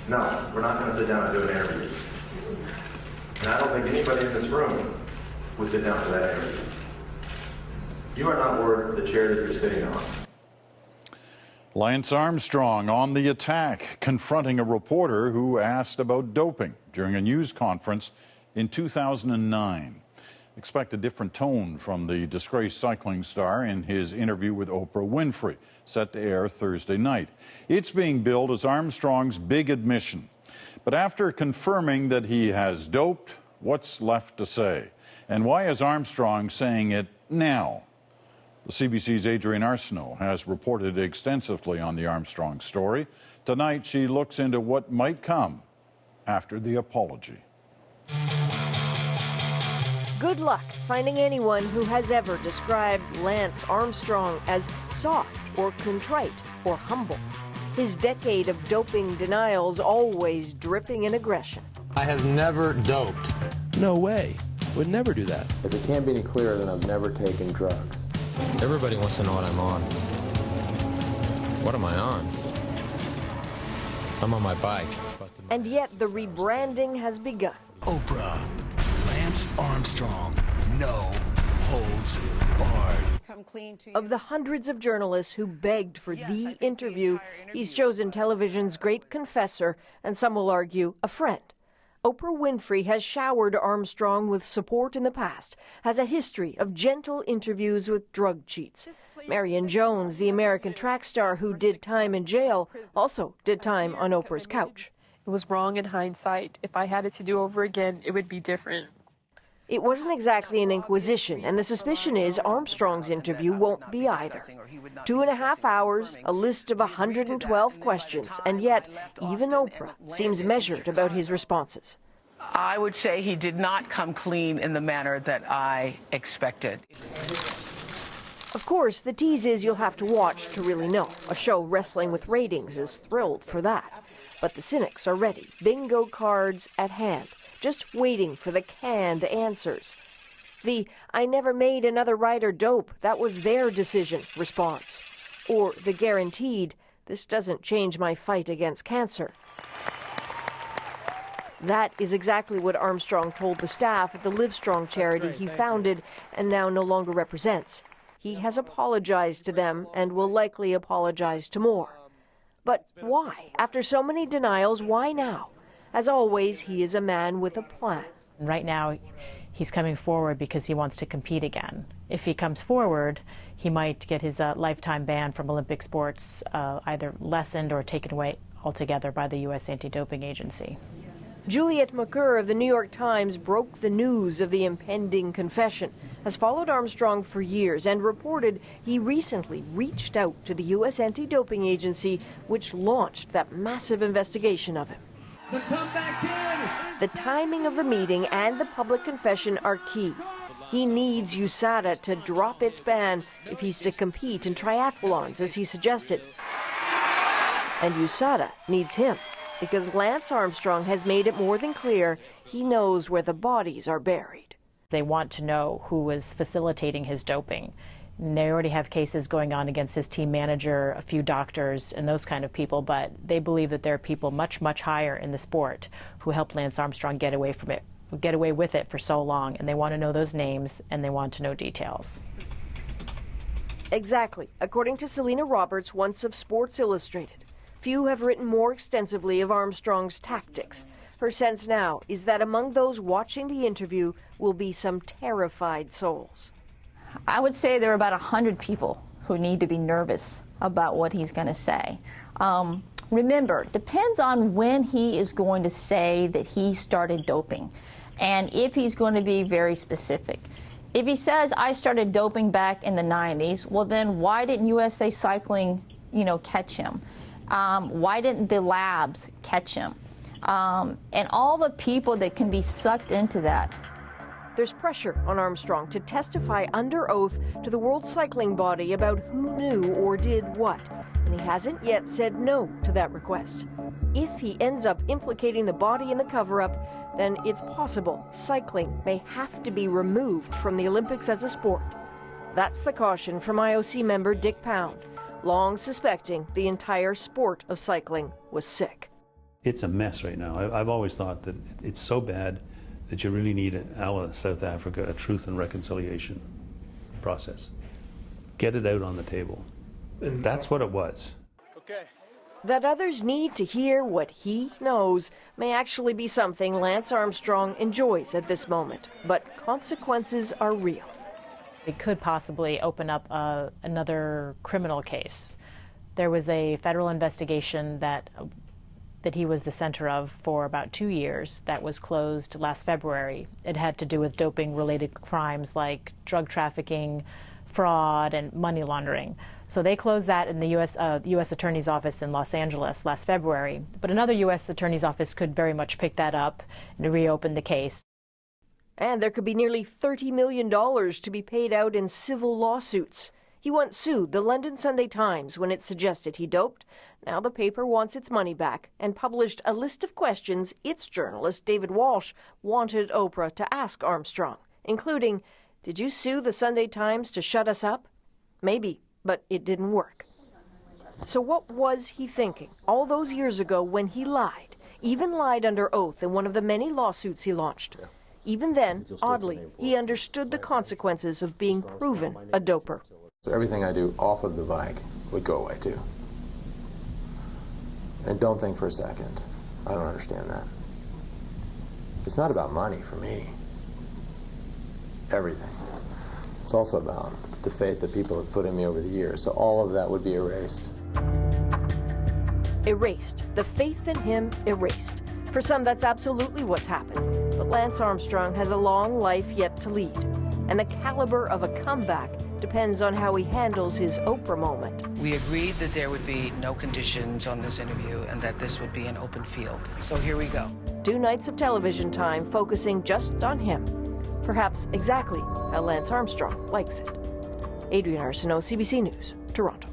No, we're not going to sit down and do an interview. And I don't think anybody in this room would sit down for that interview. You are not worth the chair that you're sitting on. Lance Armstrong on the attack, confronting a reporter who asked about doping during a news conference in 2009. Expect a different tone from the disgraced cycling star in his interview with Oprah Winfrey, set to air Thursday night. It's being billed as Armstrong's big admission. But after confirming that he has doped, what's left to say? And why is Armstrong saying it now? The CBC's Adrienne Arsenault has reported extensively on the Armstrong story. Tonight, she looks into what might come after the apology. Good luck finding anyone who has ever described Lance Armstrong as soft or contrite or humble. His decade of doping denials always dripping in aggression. I have never doped. No way. Would never do that. If it can't be any clearer, then I've never taken drugs. Everybody wants to know what I'm on. What am I on? I'm on my bike. And yet the rebranding has begun. Oprah, Lance Armstrong, no holds barred. Of the hundreds of journalists who begged for the interview, he's chosen television's great confessor, and some will argue a friend. Oprah Winfrey has showered Armstrong with support in the past, has a history of gentle interviews with drug cheats. Marion Jones, the American track star who did time in jail, also did time on Oprah's couch. It was wrong in hindsight. If I had it to do over again, it would be different. It wasn't exactly an inquisition, and the suspicion is Armstrong's interview won't be either. 2.5 hours, a list of 112 questions, and yet even Oprah seems measured about his responses. I would say he did not come clean in the manner that I expected. Of course, the tease is you'll have to watch to really know. A show wrestling with ratings is thrilled for that. But the cynics are ready, bingo cards at hand, just waiting for the canned answers. The "I never made another rider dope, that was their decision" response. Or the guaranteed, "This doesn't change my fight against cancer." That is exactly what Armstrong told the staff at the Livestrong charity he founded and now no longer represents. He has apologized to them and will likely apologize to more. But why? After so many denials, why now? As always, he is a man with a plan. Right now, he's coming forward because he wants to compete again. If he comes forward, he might get his lifetime ban from Olympic sports either lessened or taken away altogether by the U.S. anti-doping agency. Juliet McCurr of the New York Times broke the news of the impending confession, has followed Armstrong for years, and reported he recently reached out to the U.S. anti-doping agency, which launched that massive investigation of him. The timing of the meeting and the public confession are key. He needs USADA to drop its ban if he's to compete in triathlons, as he suggested. And USADA needs him, because Lance Armstrong has made it more than clear he knows where the bodies are buried. They want to know who was facilitating his doping. And they already have cases going on against his team manager, a few doctors, and those kind of people, but they believe that there are people much, much higher in the sport who helped Lance Armstrong get away with it for so long, and they want to know those names, and they want to know details. Exactly. According to Selena Roberts, once of Sports Illustrated, few have written more extensively of Armstrong's tactics. Her sense now is that among those watching the interview will be some terrified souls. I would say there are about 100 people who need to be nervous about what he's going to say. Remember, depends on when he is going to say that he started doping, and if he's going to be very specific. If he says, "I started doping back in the 90s, well then why didn't USA Cycling, catch him? Why didn't the labs catch him? And all the people that can be sucked into that. There's pressure on Armstrong to testify under oath to the World Cycling Body about who knew or did what, and he hasn't yet said no to that request. If he ends up implicating the body in the cover-up, then it's possible cycling may have to be removed from the Olympics as a sport. That's the caution from IOC member Dick Pound, long suspecting the entire sport of cycling was sick. It's a mess right now. I've always thought that it's so bad that you really need, a la South Africa, a truth and reconciliation process. Get it out on the table. That's what it was. That others need to hear what he knows may actually be something Lance Armstrong enjoys at this moment, but consequences are real. It could possibly open up another criminal case. There was a federal investigation that he was the center of for about 2 years that was closed last February. It had to do with doping-related crimes like drug trafficking, fraud, and money laundering. So they closed that in the U.S. Attorney's Office in Los Angeles last February. But another U.S. Attorney's Office could very much pick that up and reopen the case. And there could be nearly $30 million to be paid out in civil lawsuits. He once sued the London Sunday Times when it suggested he doped. Now the paper wants its money back and published a list of questions its journalist, David Walsh, wanted Oprah to ask Armstrong, including, "Did you sue the Sunday Times to shut us up?" Maybe, but it didn't work. So what was he thinking all those years ago when he lied, even lied under oath in one of the many lawsuits he launched? Even then, oddly, he understood the consequences of being proven a doper. So everything I do off of the bike would go away too. And don't think for a second, I don't understand that. It's not about money for me. Everything. It's also about the faith that people have put in me over the years. So all of that would be erased. Erased. The faith in him erased. For some, that's absolutely what's happened. But Lance Armstrong has a long life yet to lead. And the caliber of a comeback depends on how he handles his Oprah moment. We agreed that there would be no conditions on this interview and that this would be an open field. So here we go. 2 nights of television time focusing just on him. Perhaps exactly how Lance Armstrong likes it. Adrienne Arsenault, CBC News, Toronto.